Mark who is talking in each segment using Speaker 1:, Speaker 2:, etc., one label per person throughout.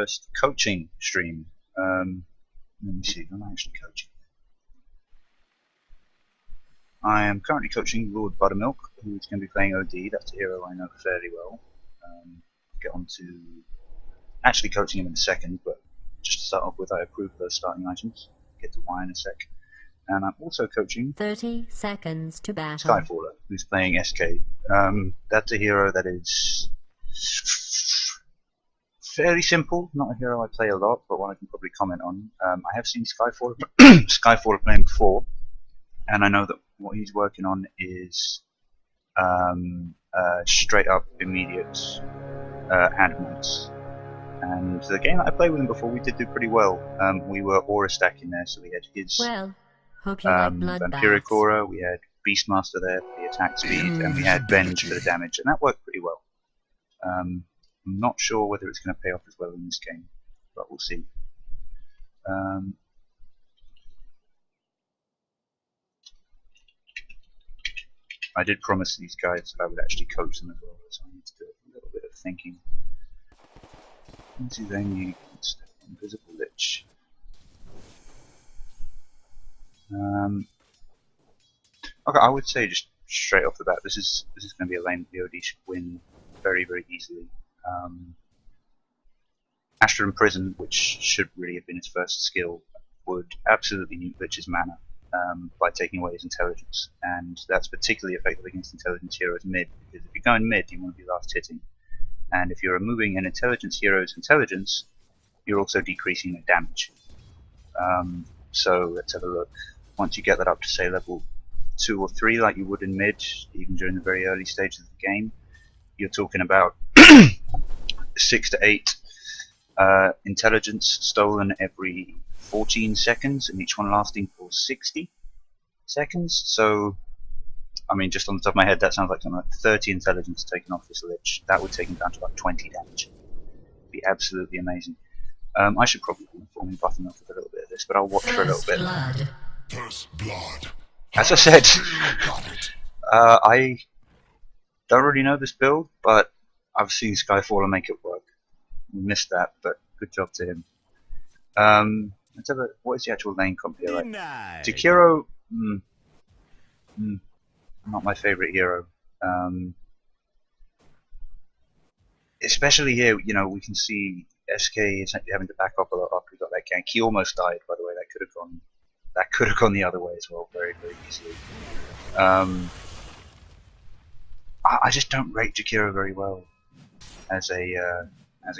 Speaker 1: first coaching stream. Let me see, am I actually coaching? I am currently coaching Lord Buttermilk, who's going to be playing OD. That's a hero I know fairly well. Get on to actually coaching him in a second, but just to start off with, I approve those starting items. Get to why in a sec. And I'm also coaching
Speaker 2: 30 seconds to battle.
Speaker 1: Skyfaller, who's playing SK. That's a hero that is fairly simple, not a hero I play a lot, but one I can probably comment on. I have seen Skyfaller, Skyfaller playing before, and I know that what he's working on is straight up immediate hand mods. And the game that I played with him before, we did do pretty well. We were aura stacking there, so we had his
Speaker 2: Well, hope you like
Speaker 1: Vampiric
Speaker 2: bloodbaths.
Speaker 1: Aura, we had Beastmaster there for the attack speed, and we had Venge for the damage, and that worked pretty well. I'm not sure whether it's going to pay off as well in this game, but we'll see. I did promise these guys that I would actually coach them as well, so I need to do a little bit of thinking. Into then Invisible Lich. Okay, I would say just straight off the bat, this is going to be a lane that the OD should win very, very easily. Astra Imprison, which should really have been his first skill, would absolutely nuke Lich's mana by taking away his intelligence, and that's particularly effective against intelligence heroes mid, because if you're going mid, you want to be last hitting, and if you're removing an intelligence hero's intelligence, you're also decreasing their damage. So let's have a look. Once you get that up to say level 2 or 3 like you would in mid, even during the very early stages of the game, you're talking about 6 to 8 intelligence stolen every 14 seconds, and each one lasting for 60 seconds. So, I mean, just on the top of my head, that sounds like something like 30 intelligence taken off this Lich. That would take him down to about 20 damage. It'd be absolutely amazing. I should probably be informing Buttermilk with a little bit of this, but I'll watch for a little bit.
Speaker 3: First blood.
Speaker 1: As I said,
Speaker 3: Got it.
Speaker 1: I don't really know this build, but I've seen Skyfaller make it work. We missed that, but good job to him. Let's have a, what is the actual lane comp here? Like, Jakiro, not my favorite hero. Especially here, you know, we can see SK is having to back up a lot after he got that gank. He almost died, by the way. That could have gone the other way as well, very, very easily. I just don't rate Jakiro very well as a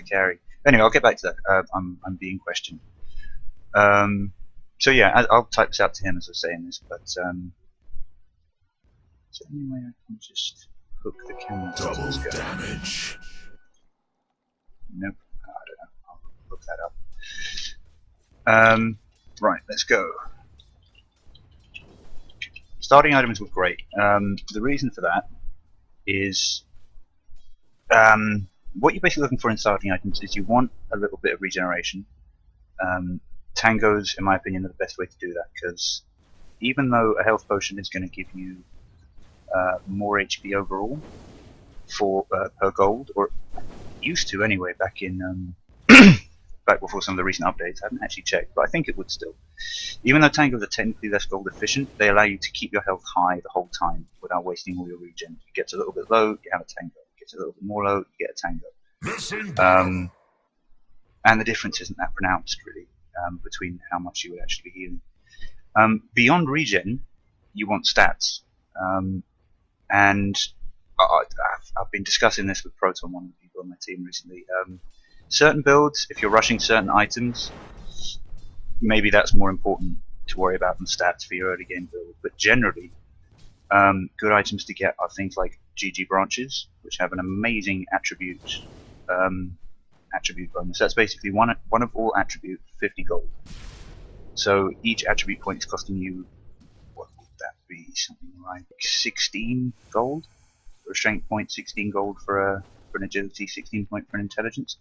Speaker 1: carry. Anyway, I'll get back to that. I'm being questioned. So yeah, I'll type this out to him as I was saying this, but is there any way I can just hook the camera to this guy?
Speaker 3: Damage.
Speaker 1: Nope. I don't know. I'll look that up. Right, let's go. Starting items were great. The reason for that is what you're basically looking for in starting items is you want a little bit of regeneration. Tangos, in my opinion, are the best way to do that, because even though a health potion is going to give you more HP overall for per gold, or used to anyway, back in back before some of the recent updates. I haven't actually checked, but I think it would still. Even though tangos are technically less gold efficient, they allow you to keep your health high the whole time without wasting all your regen. It gets a little bit low, you have a tango. It gets a little bit more low, you get a tango. And the difference isn't that pronounced, really, between how much you would actually be healing. Beyond regen, you want stats. And I've been discussing this with Proton, one of the people on my team recently. Certain builds, if you're rushing certain items, maybe that's more important to worry about than stats for your early game build. But generally, good items to get are things like GG branches, which have an amazing attribute bonus. That's basically one of all attribute 50 gold. So each attribute point is costing you, what would that be? Something like 16 gold for a strength point, 16 gold for an agility, 16 point for an intelligence.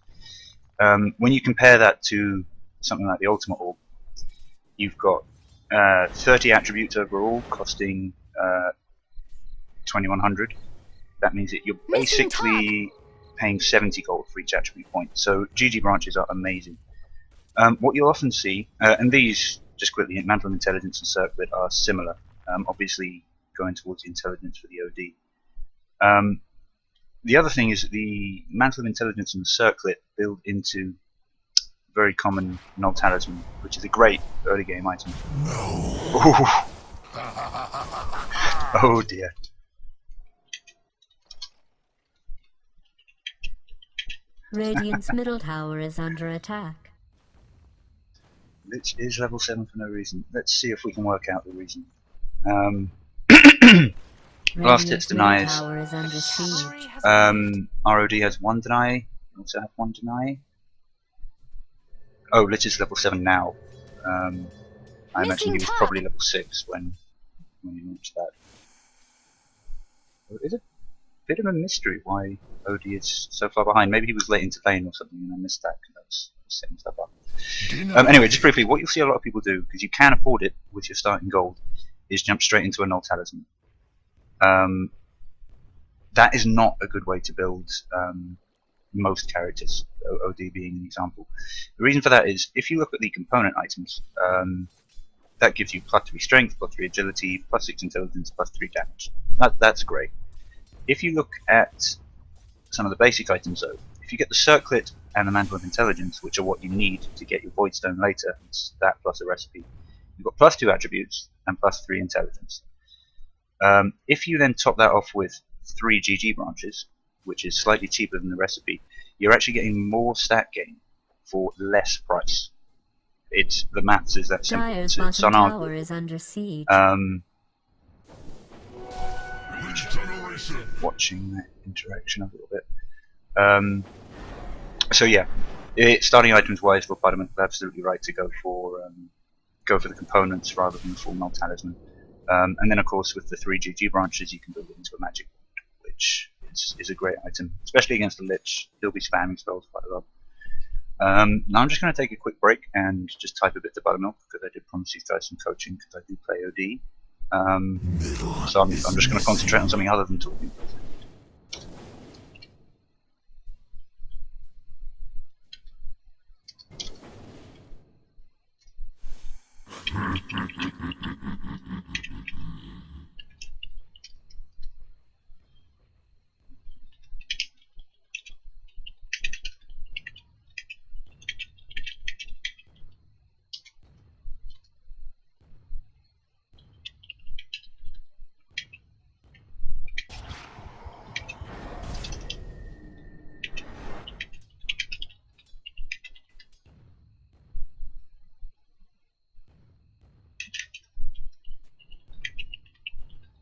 Speaker 1: When you compare that to something like the Ultimate Orb, you've got 30 attributes overall, costing 2100. That means that you're basically paying 70 gold for each attribute point. So GG branches are amazing. What you'll often see, and these, just quickly, Mantle of Intelligence and Circlet are similar, obviously going towards the intelligence for the OD. The other thing is that the Mantle of Intelligence and the Circlet build into very common Null Talisman, which is a great early game item. No. Oh dear.
Speaker 2: Radiant's middle tower is under attack.
Speaker 1: Lich is level 7 for no reason. Let's see if we can work out the reason. Last hits
Speaker 2: Radiant's middle
Speaker 1: denies.
Speaker 2: tower is under siege.
Speaker 1: ROD has 1 deny. We also have 1 deny. Oh, Lich is level 7 now. I imagine he was probably level 6 when you launched that. It's a bit of a mystery why OD is so far behind. Maybe he was late into lane or something and I missed that because I was setting stuff up. Anyway, just briefly, what you'll see a lot of people do, because you can afford it with your starting gold, is jump straight into a Null Talisman. That is not a good way to build most characters, OD being an example. The reason for that is, if you look at the component items, that gives you +3 strength, +3 agility, +6 intelligence, +3 damage. That's great. If you look at some of the basic items though, if you get the Circlet and the Mantle of Intelligence, which are what you need to get your Voidstone later, it's that plus a recipe, you've got +2 attributes and +3 intelligence. If you then top that off with 3 GG branches, which is slightly cheaper than the recipe, you're actually getting more stat gain for less price. The maths is that simple.
Speaker 2: Dire's
Speaker 1: It's
Speaker 2: bottom
Speaker 1: unarguable.
Speaker 2: tower is under siege.
Speaker 1: Watching that interaction a little bit. So yeah, starting items wise, for Vitamin, absolutely right to go for the components rather than the full Null Talisman. And then of course with the 3 GG branches, you can build it into a magic wand, which is a great item, especially against the Lich. He'll be spamming spells quite a lot. Now I'm just going to take a quick break and just type a bit to Buttermilk, because I did promise you guys some coaching, because I do play OD. So I'm just going to concentrate on something other than talking.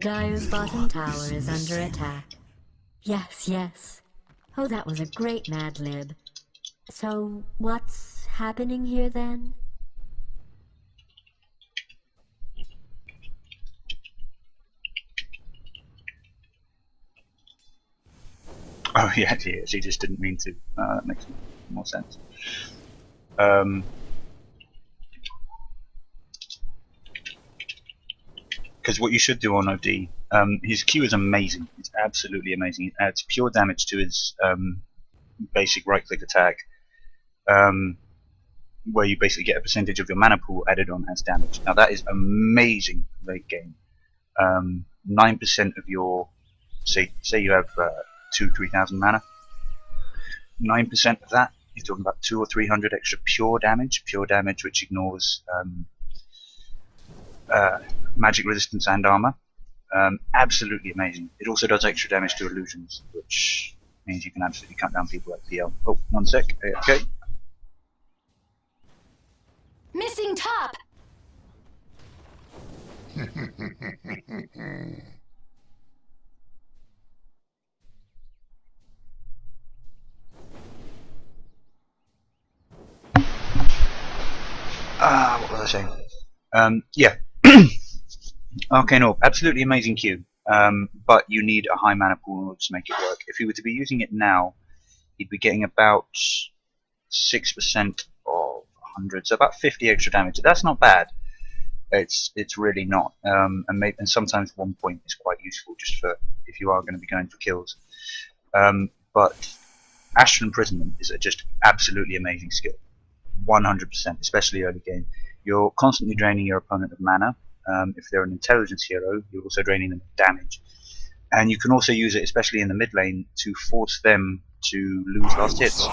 Speaker 2: Dire's bottom tower is under attack. Yes, yes. Oh, that was a great Mad Lib. So, what's happening here then?
Speaker 1: Oh yeah, she just didn't mean to. That makes more sense. Because what you should do on OD, his Q is amazing. It's absolutely amazing. It adds pure damage to his basic right-click attack, where you basically get a percentage of your mana pool added on as damage. Now that is amazing late game. 9% of your, say you have 2,000-3,000 mana. 9% of that, you're talking about 200 or 300 extra pure damage which ignores magic resistance and armor. Absolutely amazing. It also does extra damage to illusions, which means you can absolutely cut down people like PL. Oh, 1 sec. Okay.
Speaker 4: Missing top!
Speaker 1: What was I saying? Yeah. Arcane Orb, absolutely amazing Q, but you need a high mana pool in order to make it work. If you were to be using it now, you'd be getting about 6% of 100, so about 50 extra damage. That's not bad. It's really not. And sometimes 1 point is quite useful just for if you are going to be going for kills. But Astral Imprisonment is a just absolutely amazing skill. 100%, especially early game. You're constantly draining your opponent of mana. If they're an intelligence hero, you're also draining them of damage. And you can also use it, especially in the mid lane, to force them to lose last hits.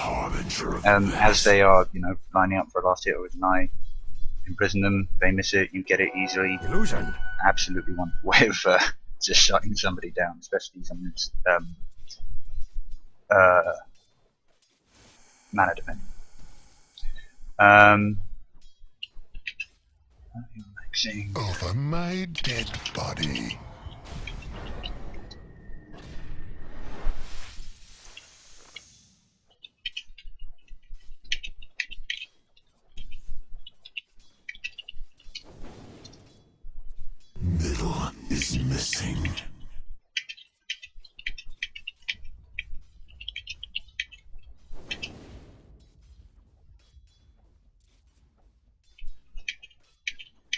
Speaker 1: As they are, lining up for a last hit or a deny, imprison them, they miss it, you get it easily.
Speaker 3: Illusion.
Speaker 1: Absolutely wonderful way of just shutting somebody down, especially someone who's mana dependent.
Speaker 3: Over my dead body. Middle is missing.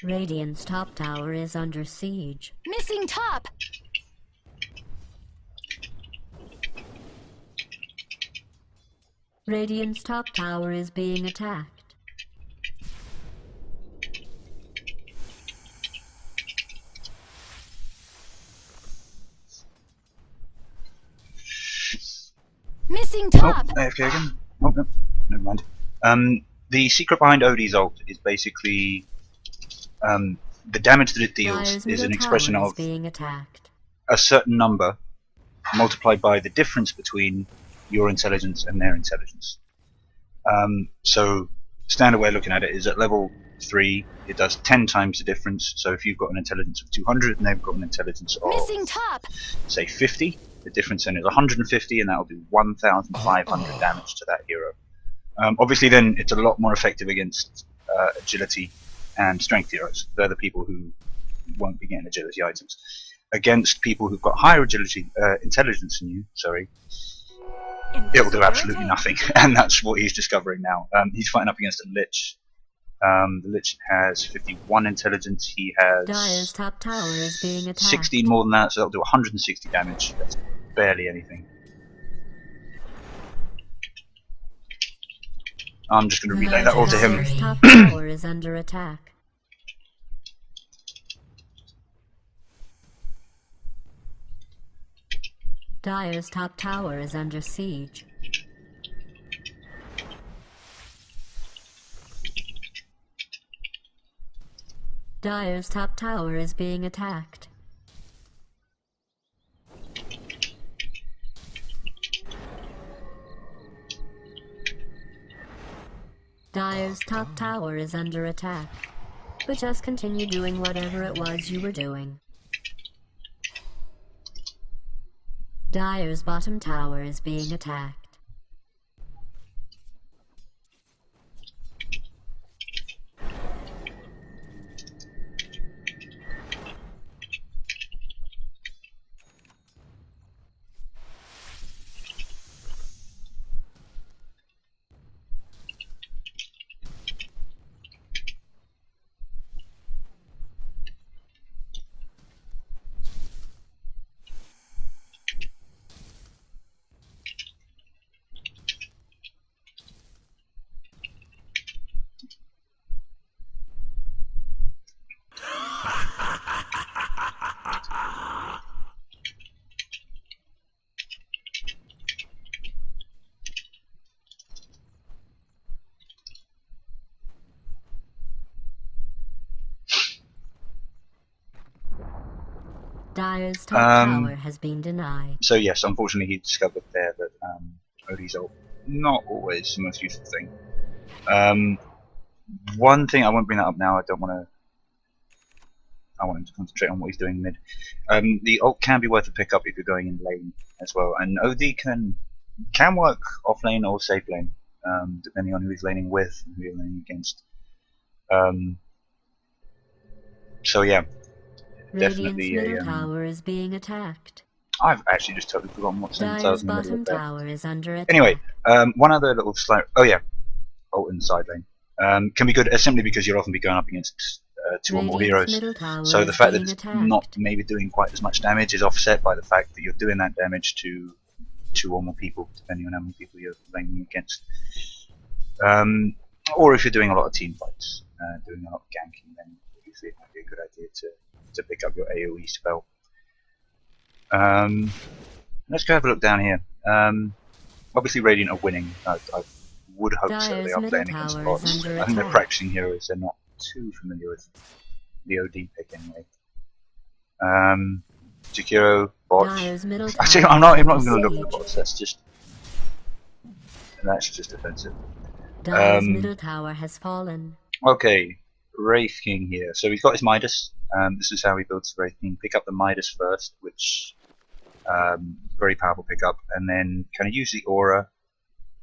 Speaker 2: Radiant's top tower is under siege.
Speaker 4: Missing top.
Speaker 2: Radiant's top tower is being attacked.
Speaker 4: Missing top.
Speaker 1: AFK again? Oh, no. Never mind. The secret behind Odie's ult is basically the damage that it deals
Speaker 2: Dire's
Speaker 1: is an
Speaker 2: middle
Speaker 1: expression
Speaker 2: tower is
Speaker 1: of
Speaker 2: being attacked.
Speaker 1: a certain number multiplied by the difference between your intelligence and their intelligence. So standard way of looking at it is at level 3 it does 10 times the difference. So if you've got an intelligence of 200 and they've got an intelligence of
Speaker 4: Missing top.
Speaker 1: say 50, the difference then is 150, and that will do 1,500 damage to that hero. Obviously then it's a lot more effective against agility and strength heroes. They're the people who won't be getting agility items. Against people who've got higher agility intelligence than you, it'll do absolutely nothing, and that's what he's discovering now. He's fighting up against a Lich. The Lich has 51 intelligence, he
Speaker 2: Dire's
Speaker 1: has
Speaker 2: top tower is being attacked.
Speaker 1: 16 more than that, so that'll do 160 damage. That's barely anything. I'm just going to relay that all to him.
Speaker 2: Dire's top tower is under attack. Dire's top tower is under siege. Dire's top tower is being attacked. Dire's top tower is under attack. But just continue doing whatever it was you were doing. Dire's bottom tower is being attacked. Dire's top tower has been denied.
Speaker 1: So yes, unfortunately he discovered there that Odie's ult not always the most useful thing. One thing, I won't bring that up now, I want him to concentrate on what he's doing mid. The ult can be worth a pick up if you're going in lane as well, and OD can work off lane or safe lane, depending on who he's laning with and who you're laning against. So yeah,
Speaker 2: Radiant's
Speaker 1: definitely
Speaker 2: middle tower is being attacked.
Speaker 1: I've actually just totally forgotten what sentence I was
Speaker 2: Dire's
Speaker 1: in the middle
Speaker 2: bottom
Speaker 1: of there.
Speaker 2: tower is under attack.
Speaker 1: Anyway, one other little slight. Oh yeah, ult in the side lane can be good simply because you'll often be going up against 2 or more
Speaker 2: Radiant's
Speaker 1: heroes.
Speaker 2: middle tower
Speaker 1: So the
Speaker 2: is
Speaker 1: fact that
Speaker 2: being
Speaker 1: it's
Speaker 2: attacked.
Speaker 1: not maybe doing quite as much damage is offset by the fact that you're doing that damage to 2 or more people, depending on how many people you're playing against. Or if you're doing a lot of team fights, doing a lot of ganking, then obviously it might be a good idea to pick up your AoE spell. Let's go have a look down here. Obviously Radiant are winning. I would hope so. They are playing against bots. I think they're practicing heroes. They're not too familiar with the OD pick anyway. Jakiro, bot. Actually, I'm not even going to look at the bots. That's just offensive.
Speaker 2: Dire's middle tower has fallen.
Speaker 1: Okay, Wraith King here. So he's got his Midas. This is how he builds Wraith King. Pick up the Midas first, which very powerful pickup, and then kind of use the aura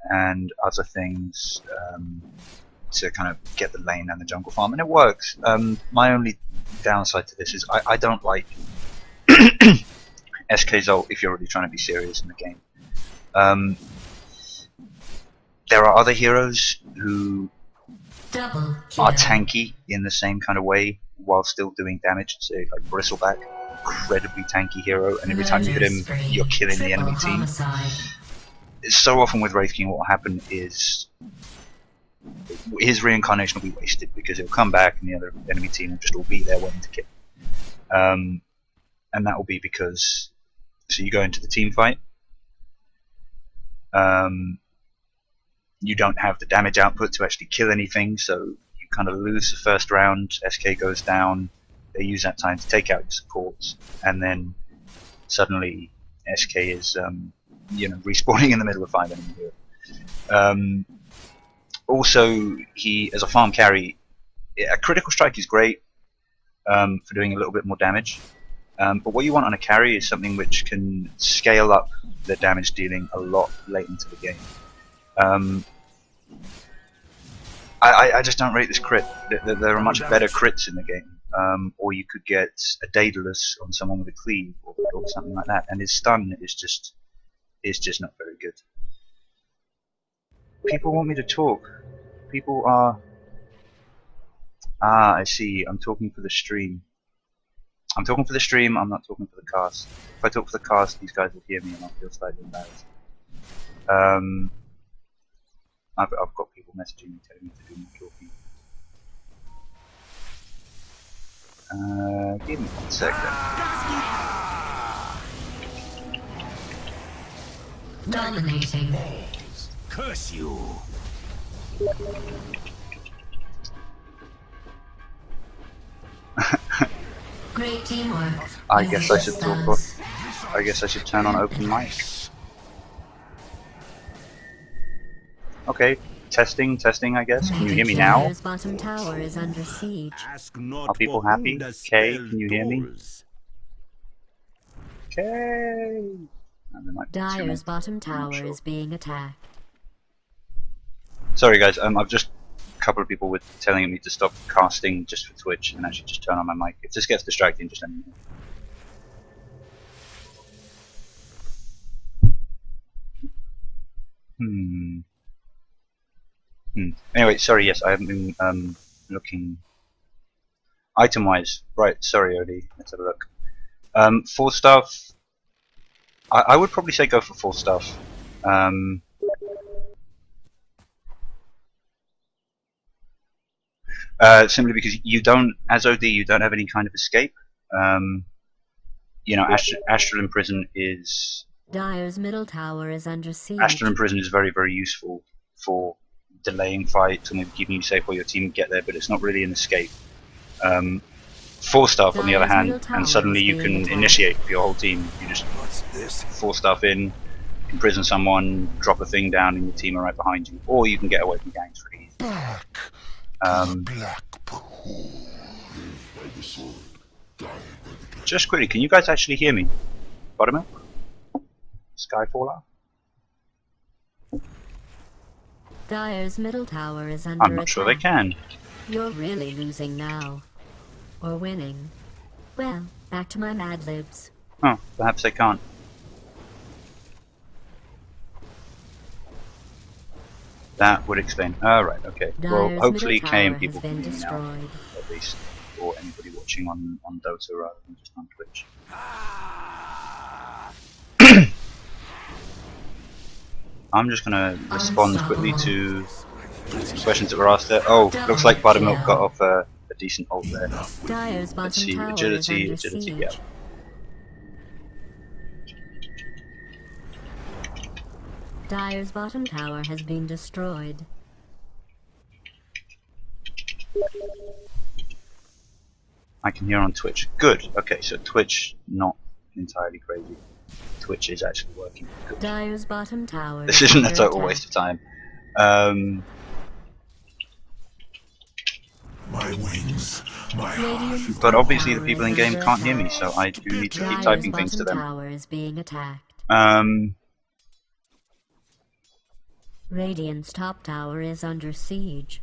Speaker 1: and other things to kind of get the lane and the jungle farm, and it works. My only downside to this is I don't like SK's ult if you're really trying to be serious in the game. There are other heroes who are tanky in the same kind of way while still doing damage. Say like Bristleback, incredibly tanky hero, and every time you hit him, you're killing the enemy team. So often with Wraith King, what will happen is his reincarnation will be wasted because he'll come back and the other enemy team will just all be there waiting to kill him. And that will be because, so you go into the team fight, you don't have the damage output to actually kill anything, so you kind of lose the first round. SK goes down, they use that time to take out your supports, and then suddenly SK is respawning in the middle of 5 enemy heroes. Also, he, as a farm carry, a critical strike is great for doing a little bit more damage, but what you want on a carry is something which can scale up the damage dealing a lot late into the game. I just don't rate this crit. There are much better crits in the game, or you could get a Daedalus on someone with a cleave or something like that, and his stun is just not very good. People want me to talk. People are... I see. I'm talking for the stream. I'm talking for the stream, I'm not talking for the cast. If I talk for the cast, these guys will hear me and I'll feel slightly embarrassed. I've got people messaging me telling me to do more talking. Give me 1 second.
Speaker 2: Dominating.
Speaker 3: Curse you!
Speaker 2: Great teamwork.
Speaker 1: I guess I should talk. I guess I should turn on open mic. Okay, testing, I guess. Can you hear me now?
Speaker 2: Dire's bottom tower is under siege.
Speaker 1: Are people happy? Kay, can you hear me? Kay!
Speaker 2: Dire's bottom tower is being attacked.
Speaker 1: Sorry guys, I've just... A couple of people were telling me to stop casting just for Twitch and actually just turn on my mic. If this gets distracting, just let me know. Anyway, sorry, yes, I haven't been looking item-wise. Right, sorry, Odie. Let's have a look. 4 stuff. I would probably say go for 4 stuff. Simply because you don't, as OD, you don't have any kind of escape. Astral Imprison is...
Speaker 2: Dire's middle tower is under siege.
Speaker 1: Astral Imprison is very, very useful for delaying fights and keeping you safe while your team get there, but it's not really an escape. 4 stuff, on the other hand, and suddenly you can initiate for your whole team. You just 4 stuff in, imprison someone, drop a thing down, and your team are right behind you. Or you can get away from gangs pretty easy. Just quickly, can you guys actually hear me? Buttermilk? Skyfaller?
Speaker 2: Dire's middle tower is under attack.
Speaker 1: I'm not sure they can.
Speaker 2: You're really losing now. Or winning. Well, back to my Mad Libs.
Speaker 1: Oh, perhaps they can't. That would explain. Alright, okay. Well, hopefully Kay and people can hear me now, at least. Or anybody watching on Dota rather than just on Twitch. I'm just gonna respond quickly to questions that were asked there. Oh, looks like Buttermilk got off a decent ult there.
Speaker 2: Dire's
Speaker 1: Let's
Speaker 2: bottom
Speaker 1: see,
Speaker 2: tower is
Speaker 1: agility,
Speaker 2: under
Speaker 1: agility,
Speaker 2: siege.
Speaker 1: yeah.
Speaker 2: Dire's bottom tower has been destroyed.
Speaker 1: I can hear on Twitch. Good. Okay, so Twitch not entirely crazy. Twitch is actually working. Good.
Speaker 2: Dire's bottom tower.
Speaker 1: This isn't a total waste of time.
Speaker 3: My wings, my heart.
Speaker 1: But obviously the people in game can't hear me, so I do need to keep typing things to them.
Speaker 2: Tower is being attacked. Radiant's top tower is under siege.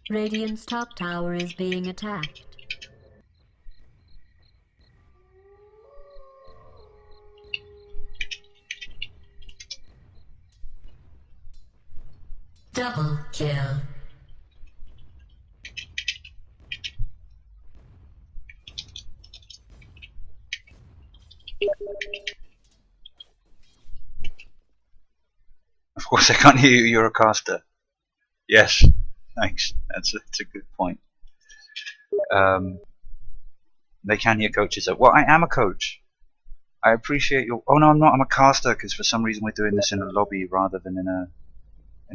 Speaker 2: Radiant's top tower is being attacked. Double kill.
Speaker 1: Of course I can't hear you, you're a caster. Yes, thanks. That's a good point. They can hear coaches. Well, I am a coach. I appreciate your... Oh no, I'm not. I'm a caster, because for some reason we're doing this in a lobby rather than in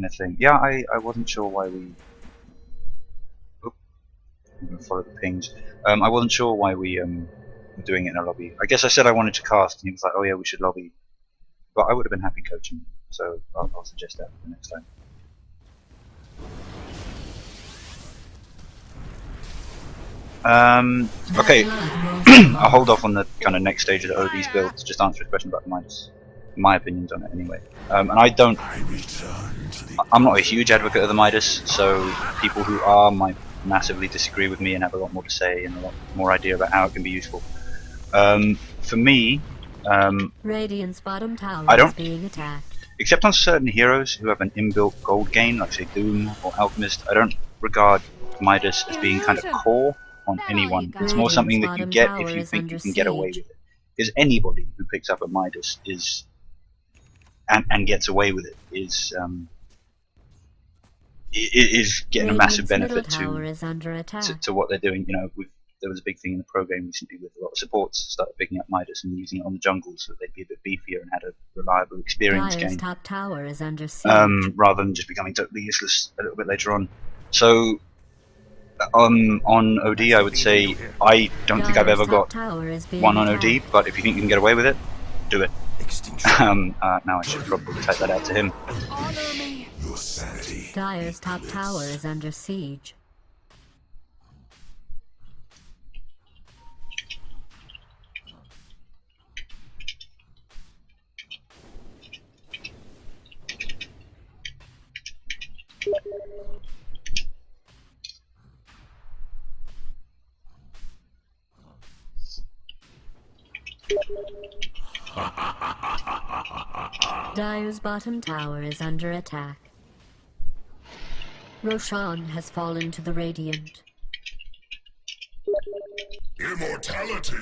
Speaker 1: a thing. Yeah, I wasn't sure why we... Oop. I'm going to follow the pings. I wasn't sure why we were doing it in a lobby. I guess I said I wanted to cast, and he was like, oh yeah, we should lobby. But I would have been happy coaching, so I'll suggest that for next time. Okay, I'll hold off on the kind of next stage of the OD's build to just answer a question about the Midas. My opinions on it anyway. And I'm not a huge advocate of the Midas, so people who are might massively disagree with me and have a lot more to say and a lot more idea about how it can be useful. For me,
Speaker 2: Radiant's bottom tower
Speaker 1: I don't,
Speaker 2: is being attacked.
Speaker 1: except on certain heroes who have an inbuilt gold gain, like say Doom or Alchemist, I don't regard Midas as being kind of core on anyone. It's more something that you get if you think you can get away with it. Because anybody who picks up a Midas is and gets away with it is getting a massive benefit to what they're doing. You know, there was a big thing in the pro game recently with a lot of supports started picking up Midas and using it on the jungle so that they'd be a bit beefier and had a reliable experience gain.
Speaker 2: Top tower is under siege.
Speaker 1: Rather than just becoming totally useless a little bit later on. So on OD, I would say I don't think I've ever got one on OD, but if you think you can get away with it, do it. Now I should probably type that out to him.
Speaker 3: Your sanity.
Speaker 2: Dire's top tower is under siege. Dire's bottom tower is under attack. Roshan has fallen to the Radiant.
Speaker 3: Immortality.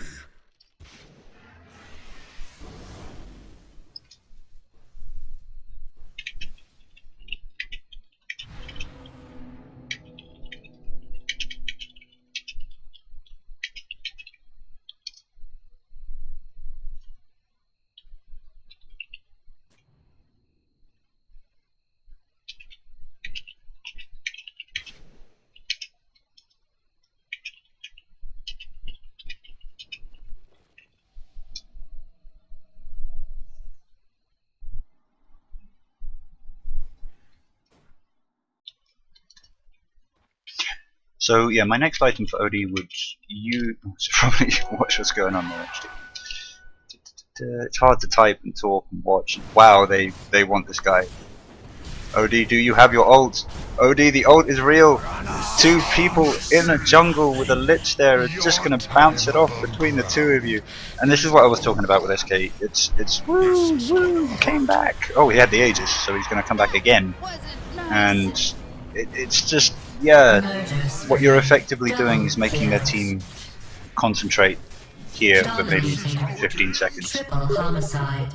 Speaker 1: So yeah, my next item for OD would you should probably watch what's going on there actually. It's hard to type and talk and watch. Wow, they want this guy. OD, do you have your ult? OD, the ult is real. Two people in a jungle with a lich there are just gonna bounce it off between the two of you. And this is what I was talking about with SK. It's woo, came back. Oh, he had the Aegis, so he's gonna come back again. And it's just, yeah, what you're effectively doing is making their team concentrate here for maybe 15 seconds.
Speaker 2: Triple homicide.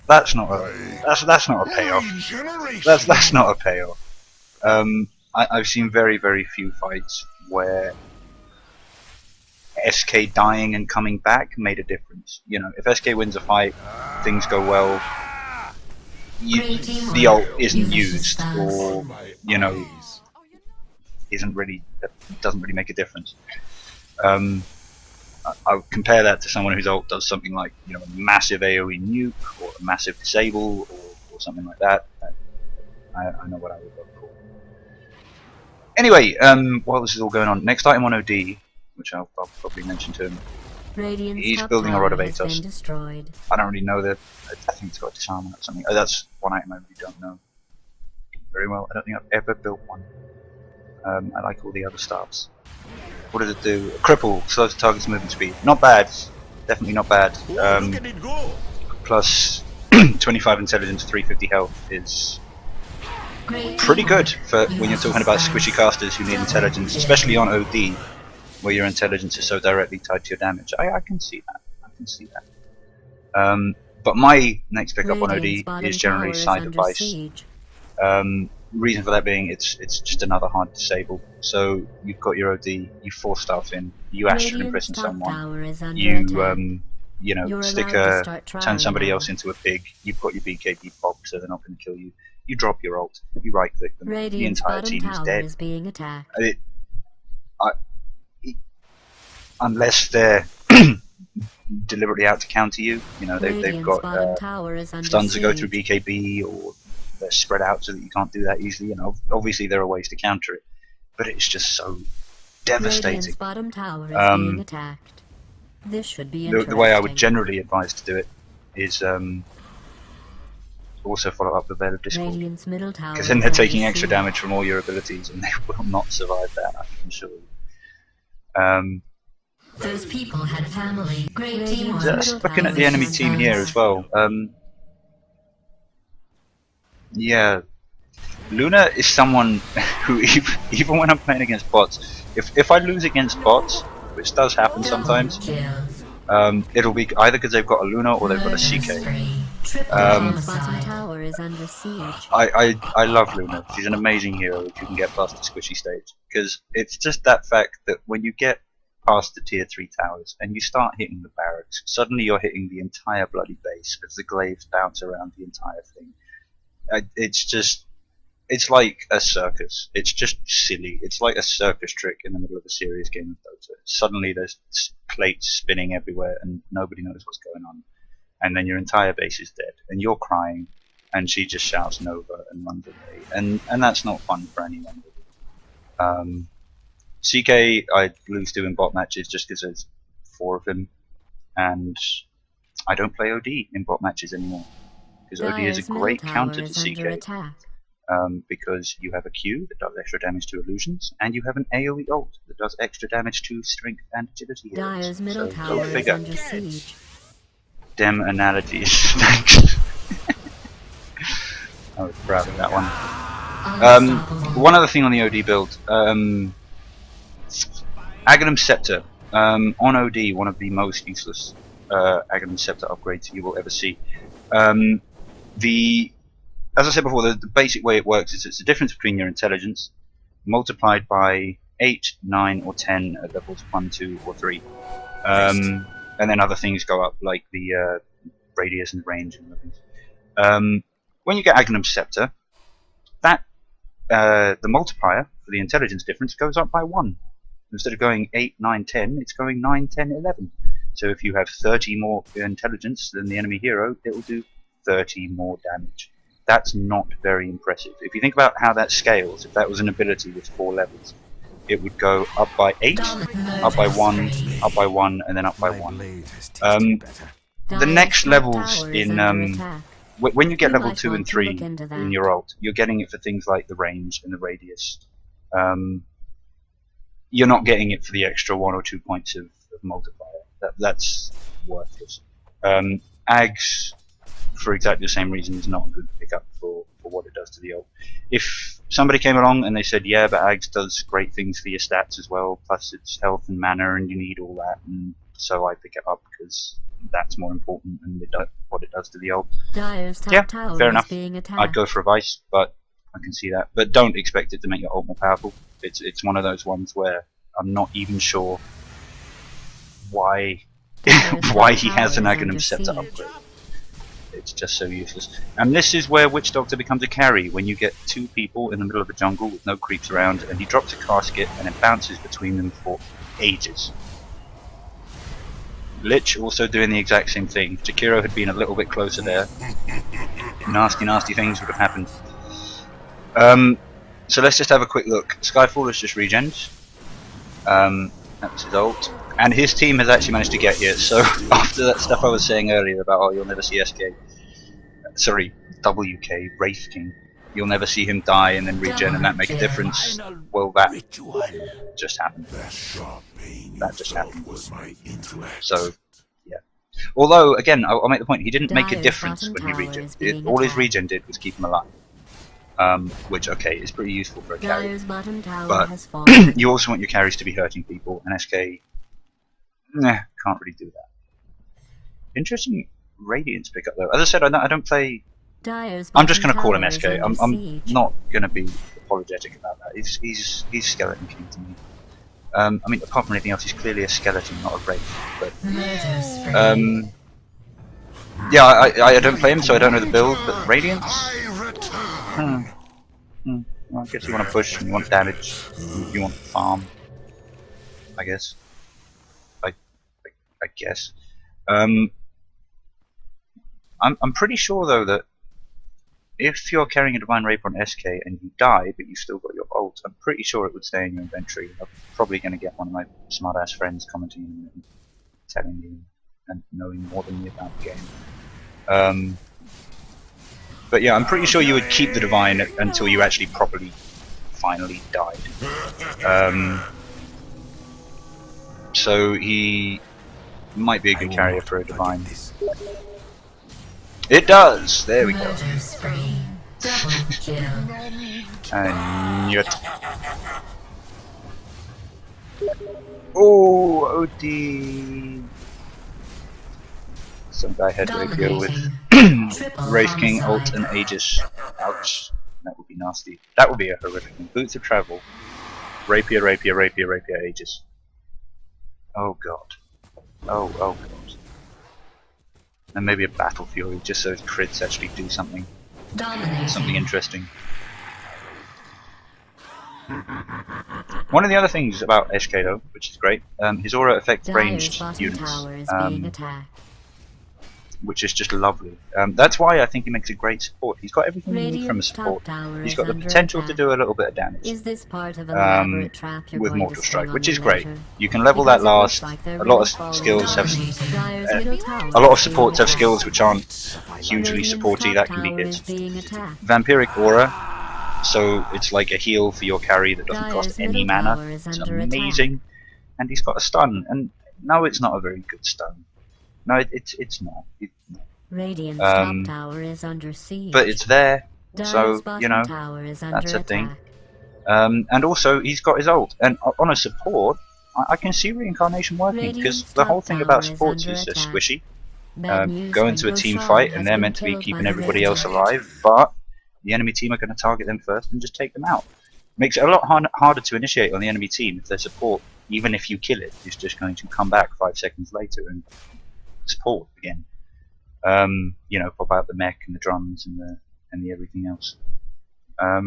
Speaker 1: That's not a payoff. That's not a payoff. I've seen very few fights where SK dying and coming back made a difference. You know, if SK wins a fight, things go well. The ult isn't used, or you know, doesn't really make a difference. I would compare that to someone whose ult does something like, you know, a massive AoE nuke or a massive disable or something like that. I know what I would look for. Anyway, while this is all going on, next item on OD, which I'll probably mention to him. He's building a Rod of Atos. I don't really know that. I think it's got a disarm or something. Oh, that's one item I really don't know very well. I don't think I've ever built one. I like all the other stuffs. What does it do? Cripple, slows the target's movement speed. Not bad. Definitely not bad. Plus 25 intelligence, 350 health is pretty good for when you're talking about squishy casters who need intelligence, especially on OD, where your intelligence is so directly tied to your damage. I can see that. I can see that. But my next pickup on OD is generally Side of Vice. Reason for that being it's just another hard disable. So you've got your OD, you force stuff in, you astral imprison someone, you know, turn somebody else into a pig, you've got your BKB pop so they're not going to kill you. You drop your ult, you right click them, the entire team is dead. Unless they're deliberately out to counter you, you know, they've got stuns that go through BKB, or they're spread out so that you can't do that easily. You know, obviously there are ways to counter it, but it's just so devastating.
Speaker 2: Bottom tower is being attacked. This should be
Speaker 1: the way I would generally advise to do it is also follow up the Veil of Discord, because then they're taking extra damage from all your abilities and they will not survive that, I can assure you.
Speaker 2: Those people had family. Great team.
Speaker 1: Just looking at the enemy team here as well. Yeah, Luna is someone who even when I'm playing against bots, if I lose against bots, which does happen sometimes, it'll be either because they've got a Luna or they've got a CK. I love Luna. She's an amazing hero if you can get past the squishy stage, because it's just that fact that when you get past the tier 3 towers and you start hitting the barracks, suddenly you're hitting the entire bloody base as the glaives bounce around the entire thing. It's like a circus. It's just silly. It's like a circus trick in the middle of a serious game of Dota. Suddenly there's plates spinning everywhere and nobody knows what's going on, and then your entire base is dead and you're crying and she just shouts Nova and runs away, and that's not fun for anyone. CK I lose to in bot matches just because there's 4 of them, and I don't play OD in bot matches anymore, because OD is a great counter to CK, because you have a Q that does extra damage to illusions, and you have an AoE ult that does extra damage to strength and agility heroes. So go figure. Dem analogies. Thanks. I was proud of that one. One other thing on the OD build. Aghanim Scepter. On OD, one of the most useless Aghanim Scepter upgrades you will ever see. As I said before, the basic way it works is it's the difference between your intelligence multiplied by 8, 9, or 10 at levels 1, 2, or 3. And then other things go up, like the radius and range and other things. When you get Aghanim Scepter, that the multiplier for the intelligence difference goes up by 1. Instead of going 8, 9, 10, it's going 9, 10, 11. So if you have 30 more intelligence than the enemy hero, it will do 30 more damage. That's not very impressive. If you think about how that scales, if that was an ability with 4 levels, it would go up by 8, up by 1, up by 1, and then up by 1. The next levels in when you get level 2 and 3 in your ult, you're getting it for things like the range and the radius. You're not getting it for the extra 1 or 2 points of multiplier. That's worthless. Ags, for exactly the same reason, is not a good pickup for what it does to the ult. If somebody came along and they said, yeah, but Ags does great things for your stats as well, plus it's health and mana and you need all that, and so I pick it up because that's more important than what it does to the ult.
Speaker 2: Dire's top
Speaker 1: Yeah,
Speaker 2: tower
Speaker 1: fair
Speaker 2: is
Speaker 1: enough.
Speaker 2: being attacked.
Speaker 1: I'd go for a Vice, but I can see that. But don't expect it to make your ult more powerful. It's one of those ones where I'm not even sure why why he has an Aghanim Scepter upgrade. It's just so useless. And this is where Witch Doctor becomes a carry, when you get two people in the middle of a jungle with no creeps around, and he drops a casket and it bounces between them for ages. Lich also doing the exact same thing. If Jakiro had been a little bit closer there, nasty, nasty things would have happened. So let's just have a quick look. Skyfall has just regened. That was his ult. And his team has actually managed to get here, so after that stuff I was saying earlier about, oh, you'll never see SK, sorry, WK, Wraith King, you'll never see him die and then regen and that make a difference, well, that just happened. That just happened. So, yeah. Although, again, I'll make the point, he didn't make a difference when he regen. All his regen did was keep him alive. Which, okay, is pretty useful for a carry. But you also want your carries to be hurting people, and SK, nah, can't really do that. Interesting Radiance pickup though. As I said, I don't play. I'm just going to call him SK. I'm not going to be apologetic about that. He's Skeleton King to me. I mean, apart from anything else, he's clearly a skeleton, not a wraith. But yeah, I don't play him, so I don't know the build. But Radiance. Well, I guess you want to push, and you want damage, and you want farm. I guess. I guess. I'm pretty sure though that if you're carrying a Divine Rape on SK and you die, but you've still got your ult, I'm pretty sure it would stay in your inventory. I'm probably going to get one of my smart-ass friends commenting and telling me and knowing more than me about the game. But yeah, I'm pretty sure you would keep the Divine until you actually properly, finally died. So he might be a good carrier for a Divine. It does! There we go. And yet. Oh, OD! Some guy had Rapier with Wraith King, ult, and Aegis. Ouch. That would be nasty. That would be a horrific one. Boots of Travel. Rapier, Rapier, Rapier, Rapier, Aegis. Oh god. Oh god. And maybe a Battle Fury, just so his crits actually do something. Something interesting. One of the other things about SK though, which is great, his aura affects ranged units. Which is just lovely. That's why I think he makes a great support. He's got everything you need from a support. He's got the potential to do a little bit of damage with Mortal Strike, which is great. You can level that last. A lot of skills have, a lot of supports have skills which aren't hugely supporty. That can be hit. Vampiric Aura, so it's like a heal for your carry that doesn't cost any mana. It's amazing. And he's got a stun, and no, it's not a very good stun. No, it's not.
Speaker 2: Radiant's top tower is under siege.
Speaker 1: But it's there, so you know that's a thing. And also he's got his ult, and on a support, I can see reincarnation working because the whole thing about supports is they're squishy. Go into a team fight, and they're meant to be keeping everybody else alive, but the enemy team are going to target them first and just take them out. Makes it a lot harder to initiate on the enemy team if their support, even if you kill it, is just going to come back 5 seconds later and support again. You know, pop out the mech and the drums and the everything else. I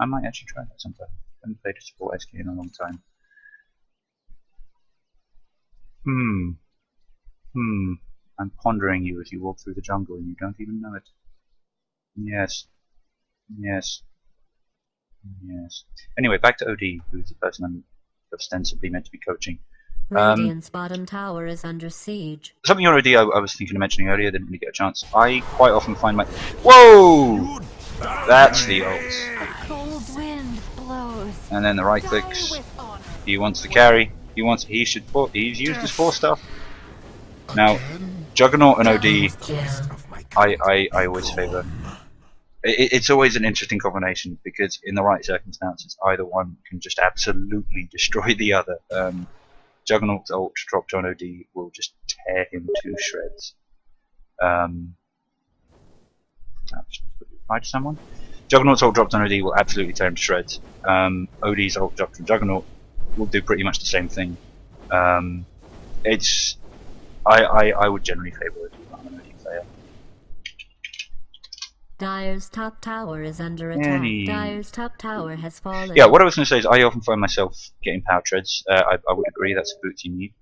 Speaker 1: might actually try that sometime. I haven't played a support SK in a long time. I'm pondering you as you walk through the jungle and you don't even know it. Yes. Yes. Yes. Anyway, back to OD, who's the person I'm ostensibly meant to be coaching.
Speaker 2: Radiant's bottom tower is under siege.
Speaker 1: Something on OD I was thinking of mentioning earlier, didn't really get a chance. I quite often find my... Whoa! That's the ult.
Speaker 4: Cold wind blows.
Speaker 1: And then the right clicks. He wants to carry. He's used his 4 stuff. Now, Juggernaut and OD, I always favour. It's always an interesting combination because in the right circumstances, either one can just absolutely destroy the other. Juggernaut's ult dropped on OD will just tear him to shreds. Reply to someone. Juggernaut's ult dropped on OD will absolutely tear him to shreds. OD's ult dropped from Juggernaut will do pretty much the same thing. It's I would generally favour OD. I'm an OD player.
Speaker 2: Dire's top tower is under attack. Dire's top tower has fallen.
Speaker 1: Yeah, what I was going to say is I often find myself getting power treads. I would agree that's a boots you need.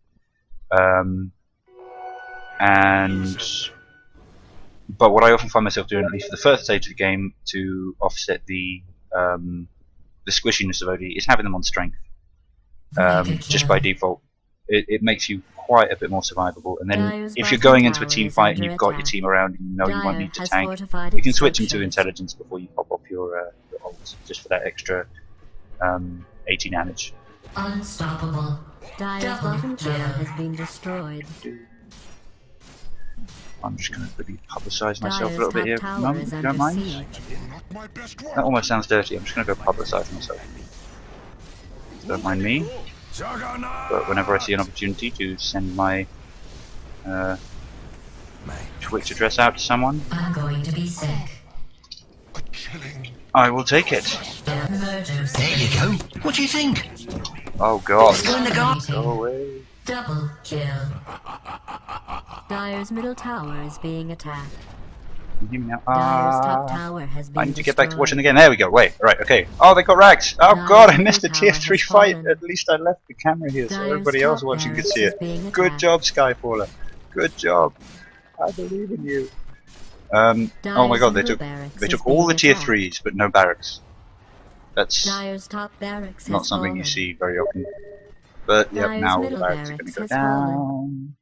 Speaker 1: But what I often find myself doing, at least for the first stage of the game, to offset the squishiness of OD, is having them on strength. Just by default, it makes you quite a bit more survivable. And then if you're going into a team fight and you've got your team around and you know you won't need to tank, you can switch them to intelligence before you pop off your ult, just for that extra 80 damage.
Speaker 2: Unstoppable. Dire's bottom tower has been destroyed.
Speaker 1: I'm just going to really publicise myself a little bit here. No, if you don't mind. That almost sounds dirty. I'm just going to go publicise myself. Don't mind me. But whenever I see an opportunity to send my Twitch address out to someone,
Speaker 2: I'm going to be sick.
Speaker 1: I will take it.
Speaker 5: There you go. What do you think?
Speaker 1: Oh god.
Speaker 5: Go
Speaker 1: away.
Speaker 2: Double kill. Dire's middle tower is being attacked.
Speaker 1: Can you hear me now?
Speaker 2: Dire's top tower has been
Speaker 1: I need to get back to watching again. There we go. Wait. Right. Okay. Oh, they got rags. Oh god, I missed the tier 3 fight. At least I left the camera here so everybody else watching could see it. Good job, Skyfaller. Good job. I believe in you. Oh my god, they took all the tier 3s, but no barracks. That's not something you see very often. But yep, now all the barracks are going to go down.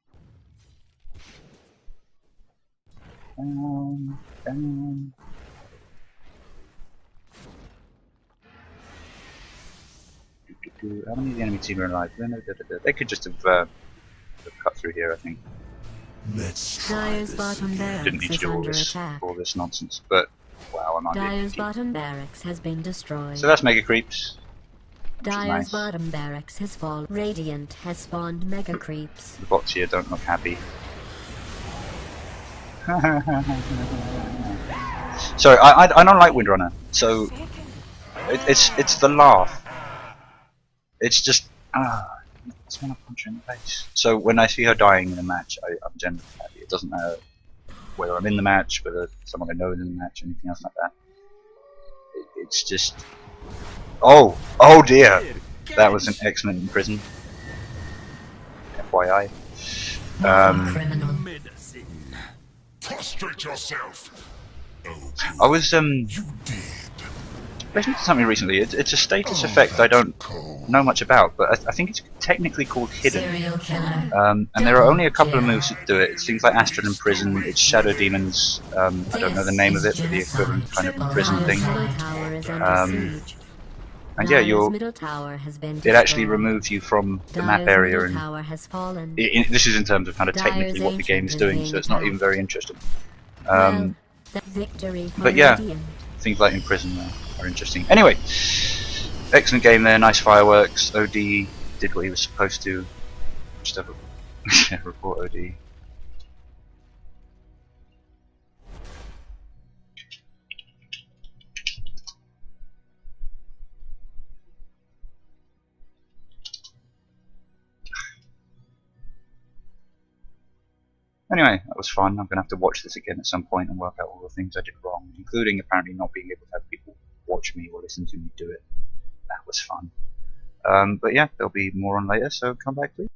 Speaker 1: Down. How many of the enemy team are alive? They could just have cut through here, I think.
Speaker 2: Dire's bottom barracks
Speaker 1: Didn't need to
Speaker 2: is
Speaker 1: do
Speaker 2: under attack.
Speaker 1: all this nonsense, but wow, I'm on
Speaker 2: Dire's bottom barracks has been destroyed.
Speaker 1: So that's mega creeps.
Speaker 2: Dire's
Speaker 1: nice.
Speaker 2: bottom barracks has fallen. Radiant has spawned mega creeps.
Speaker 1: The bots here don't look happy. Sorry, I don't like Windrunner, so it's the laugh. It's just I just want to punch her in the face. So when I see her dying in a match, I'm generally happy. It doesn't matter whether I'm in the match, whether someone I know is in the match, anything else like that. It's just oh dear, that was an excellent in prison. FYI.
Speaker 3: Prostrate yourself.
Speaker 1: I was
Speaker 3: You did.
Speaker 1: listening to something recently. It's a status effect I don't know much about, but I think it's technically called hidden. And there are only a couple of moves that do it. It's things like Astral Imprison, it's Shadow Demons, I don't know the name of it, but the equivalent kind of prison thing. And yeah, it actually removes you from the map area, and this is in terms of kind of technically what the game is doing, so it's not even very interesting. But yeah, things like in prison are interesting. Anyway, excellent game there, nice fireworks. OD did what he was supposed to. Just have a report OD. Anyway, that was fun. I'm going to have to watch this again at some point and work out all the things I did wrong, including apparently not being able to have people watch me or listen to me do it. That was fun. But yeah, there'll be more on later, so come back please.